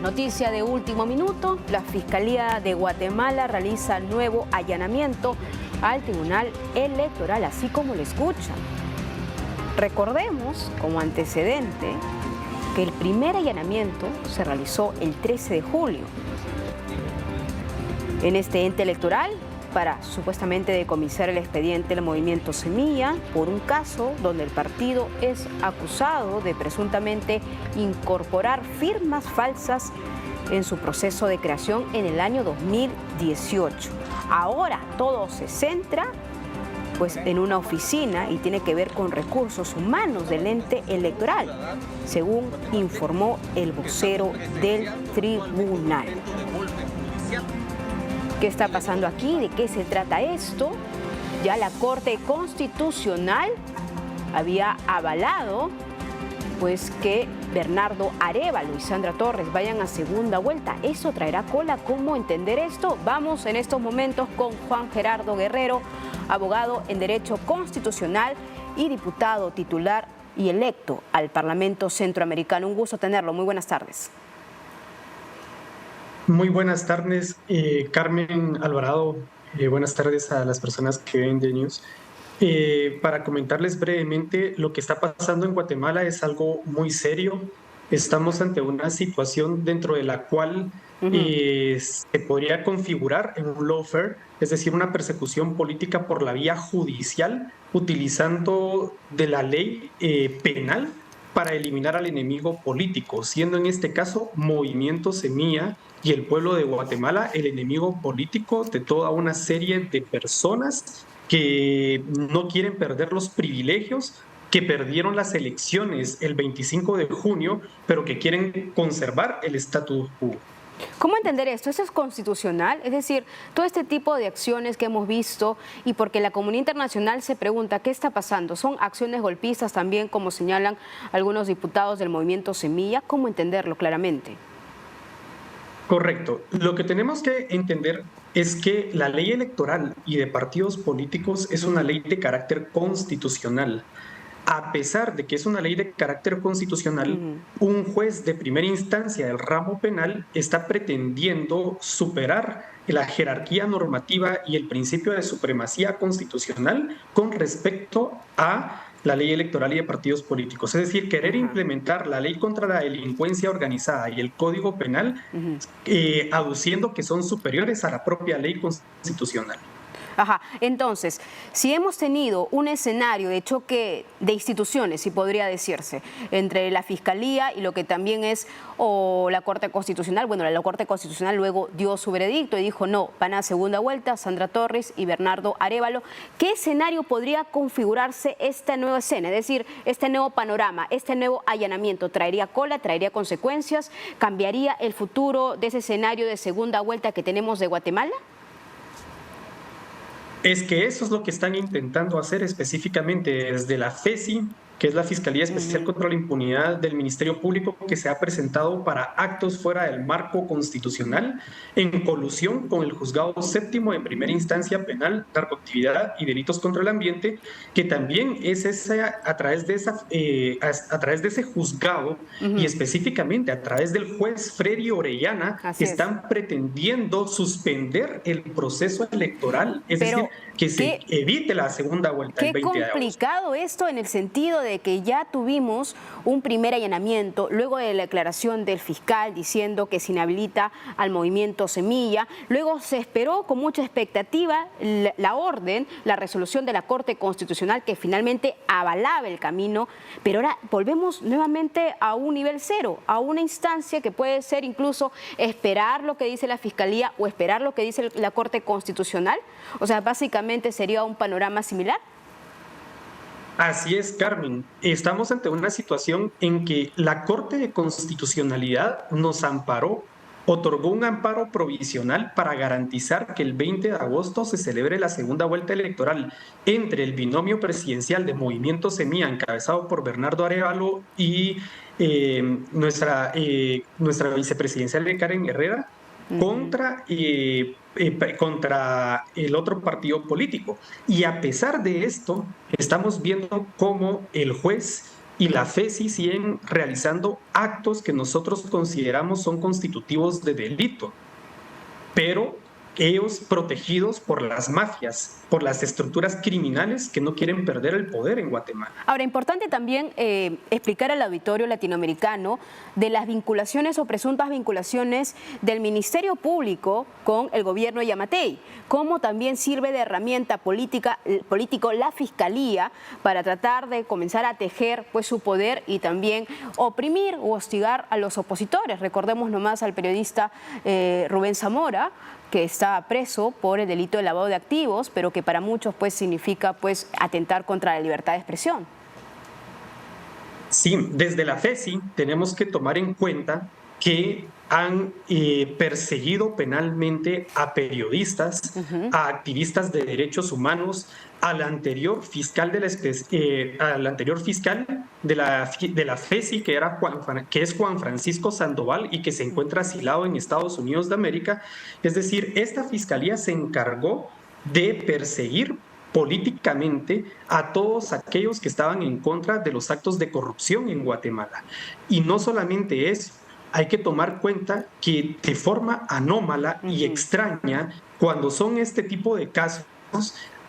Noticia de último minuto, la Fiscalía de Guatemala realiza nuevo allanamiento al Tribunal Electoral, así como lo escuchan. Recordemos, como antecedente, que el primer allanamiento se realizó el 13 de julio en este ente electoral para supuestamente decomisar el expediente del movimiento Semilla por un caso donde el partido es acusado de presuntamente incorporar firmas falsas en su proceso de creación en el año 2018. Ahora todo se centra pues en una oficina y tiene que ver con recursos humanos del ente electoral, según informó el vocero del tribunal. ¿Qué está pasando aquí? ¿De qué se trata esto? Ya la Corte Constitucional había avalado pues que Bernardo Arévalo y Sandra Torres vayan a segunda vuelta. ¿Eso traerá cola? ¿Cómo entender esto? Vamos en estos momentos con Juan Gerardo Guerrero, abogado en Derecho Constitucional y diputado titular y electo al Parlamento Centroamericano. Un gusto tenerlo. Muy buenas tardes. Muy buenas tardes, Carmen Alvarado. Buenas tardes a las personas que ven The News. Para comentarles brevemente, lo que está pasando en Guatemala es algo muy serio. Estamos ante una situación dentro de la cual se podría configurar en un lawfare, es decir, una persecución política por la vía judicial, utilizando de la ley penal para eliminar al enemigo político, siendo en este caso Movimiento Semilla y el pueblo de Guatemala el enemigo político de toda una serie de personas que no quieren perder los privilegios, que perdieron las elecciones el 25 de junio, pero que quieren conservar el status quo. ¿Cómo entender esto? ¿Eso es constitucional? Es decir, todo este tipo de acciones que hemos visto y porque la comunidad internacional se pregunta qué está pasando, ¿son acciones golpistas también, como señalan algunos diputados del movimiento Semilla? ¿Cómo entenderlo claramente? Correcto. Lo que tenemos que entender es que la ley electoral y de partidos políticos es una ley de carácter constitucional. A pesar de que es una ley de carácter constitucional, un juez de primera instancia del ramo penal está pretendiendo superar la jerarquía normativa y el principio de supremacía constitucional con respecto a la ley electoral y de partidos políticos. Es decir, querer implementar la ley contra la delincuencia organizada y el Código Penal, aduciendo que son superiores a la propia ley constitucional. Ajá, entonces, si hemos tenido un escenario de choque de instituciones, si podría decirse, entre la Fiscalía y lo que también es la Corte Constitucional, bueno, la Corte Constitucional luego dio su veredicto y dijo no, van a segunda vuelta Sandra Torres y Bernardo Arévalo, ¿qué escenario podría configurarse esta nueva escena? Es decir, este nuevo panorama, este nuevo allanamiento, ¿traería cola, traería consecuencias? ¿Cambiaría el futuro de ese escenario de segunda vuelta que tenemos de Guatemala? Es que eso es lo que están intentando hacer específicamente desde la FESI, que es la Fiscalía Especial contra la Impunidad del Ministerio Público, que se ha presentado para actos fuera del marco constitucional, en colusión con el Juzgado Séptimo de Primera Instancia Penal, Narcoactividad y Delitos contra el Ambiente, que también es a través de ese juzgado y específicamente a través del juez Freddy Orellana, que están pretendiendo suspender el proceso electoral, es decir, que se evite la segunda vuelta el 20 de agosto. Qué complicado esto en el sentido de que ya tuvimos un primer allanamiento, luego de la declaración del fiscal diciendo que se inhabilita al movimiento Semilla, luego se esperó con mucha expectativa la orden, la resolución de la Corte Constitucional que finalmente avalaba el camino, pero ahora volvemos nuevamente a un nivel cero, a una instancia que puede ser incluso esperar lo que dice la Fiscalía o esperar lo que dice la Corte Constitucional. O sea, básicamente sería un panorama similar. Así es, Carmen. Estamos ante una situación en que la Corte de Constitucionalidad nos amparó, otorgó un amparo provisional para garantizar que el 20 de agosto se celebre la segunda vuelta electoral entre el binomio presidencial de Movimiento Semilla, encabezado por Bernardo Arévalo, y nuestra vicepresidencial Karen Herrera, contra el otro partido político. Y a pesar de esto, estamos viendo cómo el juez y la FESI siguen realizando actos que nosotros consideramos son constitutivos de delito, pero ellos protegidos por las mafias, por las estructuras criminales que no quieren perder el poder en Guatemala. Ahora, importante también explicar al auditorio latinoamericano de las vinculaciones o presuntas vinculaciones del Ministerio Público con el gobierno de Yamatei, cómo también sirve de herramienta político la Fiscalía para tratar de comenzar a tejer pues su poder y también oprimir o hostigar a los opositores. Recordemos nomás al periodista Rubén Zamora, que está preso por el delito de lavado de activos, pero que para muchos pues significa pues atentar contra la libertad de expresión. Sí, desde la FESI tenemos que tomar en cuenta que han perseguido penalmente a periodistas, a activistas de derechos humanos, al anterior fiscal de la FESI, que es Juan Francisco Sandoval y que se encuentra asilado en Estados Unidos de América. Es decir, esta fiscalía se encargó de perseguir políticamente a todos aquellos que estaban en contra de los actos de corrupción en Guatemala. Y no solamente eso, hay que tomar cuenta que de forma anómala y extraña, cuando son este tipo de casos,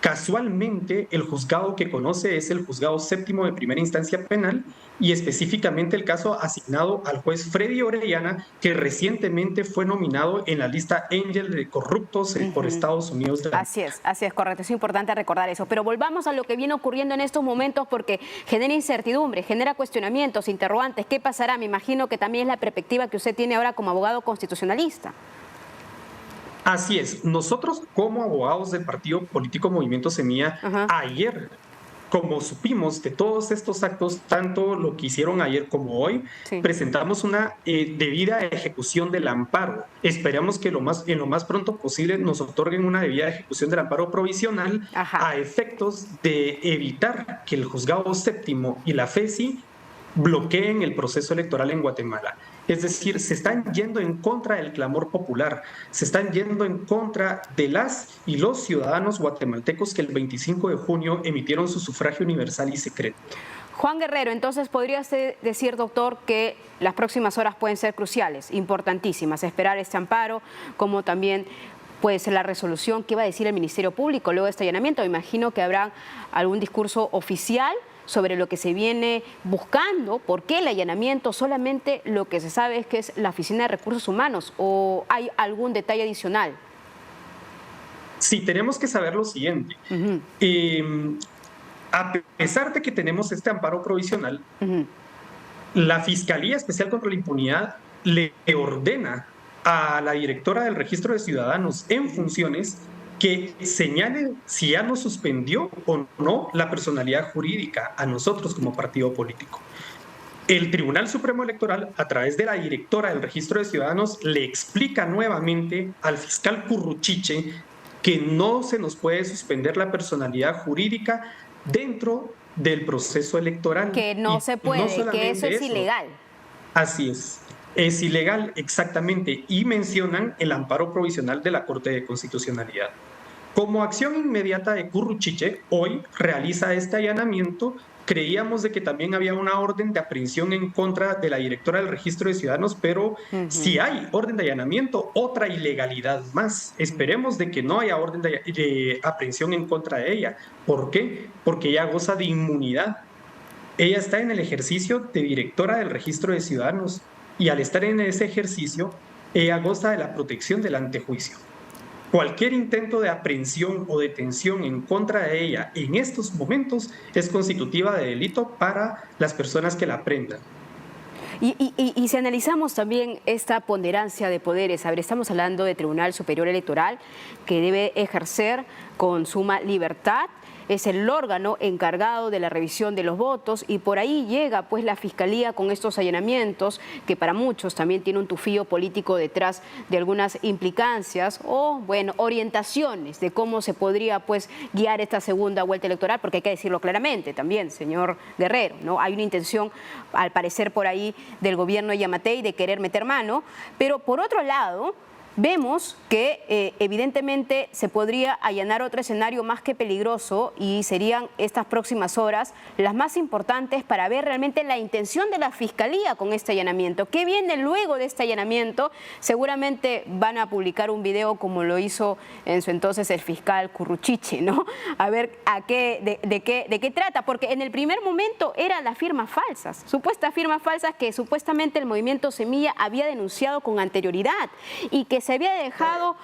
casualmente el juzgado que conoce es el juzgado séptimo de primera instancia penal y específicamente el caso asignado al juez Freddy Orellana, que recientemente fue nominado en la lista Angel de corruptos por Estados Unidos. Así es, correcto, es importante recordar eso. Pero volvamos a lo que viene ocurriendo en estos momentos porque genera incertidumbre, genera cuestionamientos, interrogantes. ¿Qué pasará? Me imagino que también es la perspectiva que usted tiene ahora como abogado constitucionalista. Así es. Nosotros como abogados del partido político Movimiento Semilla, ayer, como supimos de todos estos actos, tanto lo que hicieron ayer como hoy, presentamos una debida ejecución del amparo. Esperamos que en lo más pronto posible nos otorguen una debida ejecución del amparo provisional a efectos de evitar que el juzgado séptimo y la FESI bloqueen el proceso electoral en Guatemala. Es decir, se están yendo en contra del clamor popular, se están yendo en contra de las y los ciudadanos guatemaltecos que el 25 de junio emitieron su sufragio universal y secreto. Juan Guerrero, entonces podría decir, doctor, que las próximas horas pueden ser cruciales, importantísimas, esperar este amparo, como también pues la resolución que va a decir el Ministerio Público luego de este allanamiento. Me imagino que habrá algún discurso oficial sobre lo que se viene buscando, por qué el allanamiento. Solamente lo que se sabe es que es la Oficina de Recursos Humanos, ¿o hay algún detalle adicional? Sí, tenemos que saber lo siguiente. A pesar de que tenemos este amparo provisional, la Fiscalía Especial contra la Impunidad le ordena a la directora del Registro de Ciudadanos en funciones que señale si ya nos suspendió o no la personalidad jurídica a nosotros como partido político. El Tribunal Supremo Electoral, a través de la directora del Registro de Ciudadanos, le explica nuevamente al fiscal Curruchiche que no se nos puede suspender la personalidad jurídica dentro del proceso electoral. Que no se puede, que eso es ilegal. Así es ilegal, exactamente, y mencionan el amparo provisional de la Corte de Constitucionalidad. Como acción inmediata de Curruchiche, hoy realiza este allanamiento. Creíamos de que también había una orden de aprehensión en contra de la directora del Registro de Ciudadanos, pero si hay orden de allanamiento, otra ilegalidad más. Esperemos de que no haya orden de aprehensión en contra de ella. ¿Por qué? Porque ella goza de inmunidad. Ella está en el ejercicio de directora del Registro de Ciudadanos y al estar en ese ejercicio, ella goza de la protección del antejuicio. Cualquier intento de aprehensión o detención en contra de ella en estos momentos es constitutiva de delito para las personas que la aprendan. Y si analizamos también esta ponderancia de poderes, a ver, estamos hablando de Tribunal Superior Electoral que debe ejercer con suma libertad, es el órgano encargado de la revisión de los votos y por ahí llega pues la Fiscalía con estos allanamientos que para muchos también tiene un tufillo político detrás de algunas implicancias o bueno, orientaciones de cómo se podría pues guiar esta segunda vuelta electoral, porque hay que decirlo claramente también, señor Guerrero, ¿no? Hay una intención al parecer por ahí del gobierno de Yamatei de querer meter mano, pero por otro lado vemos que evidentemente se podría allanar otro escenario más que peligroso y serían estas próximas horas las más importantes para ver realmente la intención de la Fiscalía con este allanamiento. ¿Qué viene luego de este allanamiento? Seguramente van a publicar un video como lo hizo en su entonces el fiscal Curruchiche, ¿no? A ver de qué trata, porque en el primer momento eran las firmas falsas, supuestas firmas falsas que supuestamente el movimiento Semilla había denunciado con anterioridad y que se había dejado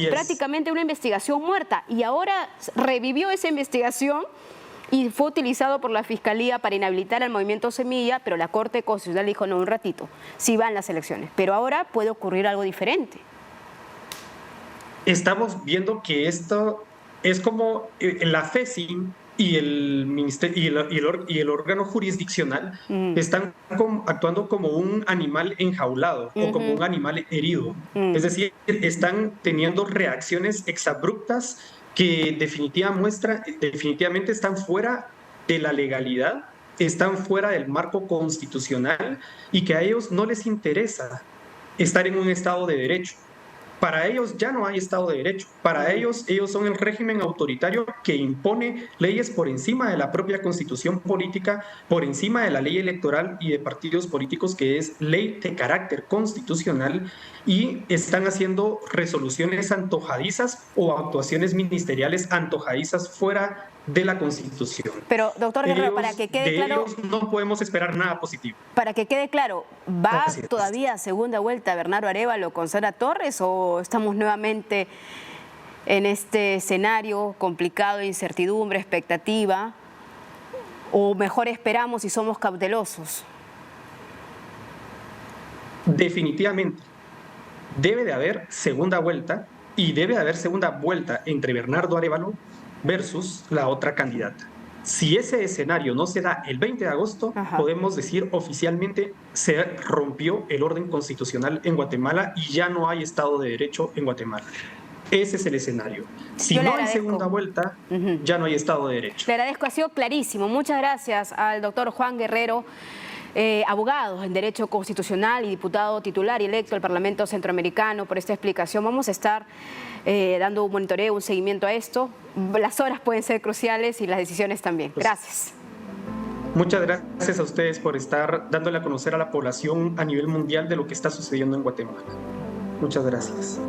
prácticamente una investigación muerta, y ahora revivió esa investigación y fue utilizado por la Fiscalía para inhabilitar al movimiento Semilla, pero la Corte Constitucional dijo no, un ratito, sí van las elecciones, pero ahora puede ocurrir algo diferente. Estamos viendo que esto es como la FESI y el ministerio y el órgano jurisdiccional están actuando como un animal enjaulado o como un animal herido. Es decir, están teniendo reacciones exabruptas que definitivamente están fuera de la legalidad, están fuera del marco constitucional y que a ellos no les interesa estar en un Estado de Derecho. Para ellos ya no hay Estado de Derecho. Para ellos son el régimen autoritario que impone leyes por encima de la propia constitución política, por encima de la ley electoral y de partidos políticos, que es ley de carácter constitucional, y están haciendo resoluciones antojadizas o actuaciones ministeriales antojadizas fuera de la Constitución. Pero, doctor Guerrero, para que quede claro... ellos no podemos esperar nada positivo. Para que quede claro, ¿va todavía a segunda vuelta Bernardo Arévalo con Sara Torres o estamos nuevamente en este escenario complicado, incertidumbre, expectativa? ¿O mejor esperamos y somos cautelosos? Definitivamente debe de haber segunda vuelta, y debe de haber segunda vuelta entre Bernardo Arévalo versus la otra candidata. Si ese escenario no se da el 20 de agosto, podemos decir oficialmente se rompió el orden constitucional en Guatemala y ya no hay Estado de Derecho en Guatemala. Ese es el escenario. Si no hay segunda vuelta, ya no hay Estado de Derecho. Le agradezco, ha sido clarísimo. Muchas gracias al doctor Juan Guerrero, abogado en Derecho Constitucional y diputado titular y electo al Parlamento Centroamericano, por esta explicación. Vamos a estar dando un monitoreo, un seguimiento a esto. Las horas pueden ser cruciales y las decisiones también. Gracias. Muchas gracias a ustedes por estar dándole a conocer a la población a nivel mundial de lo que está sucediendo en Guatemala. Muchas gracias.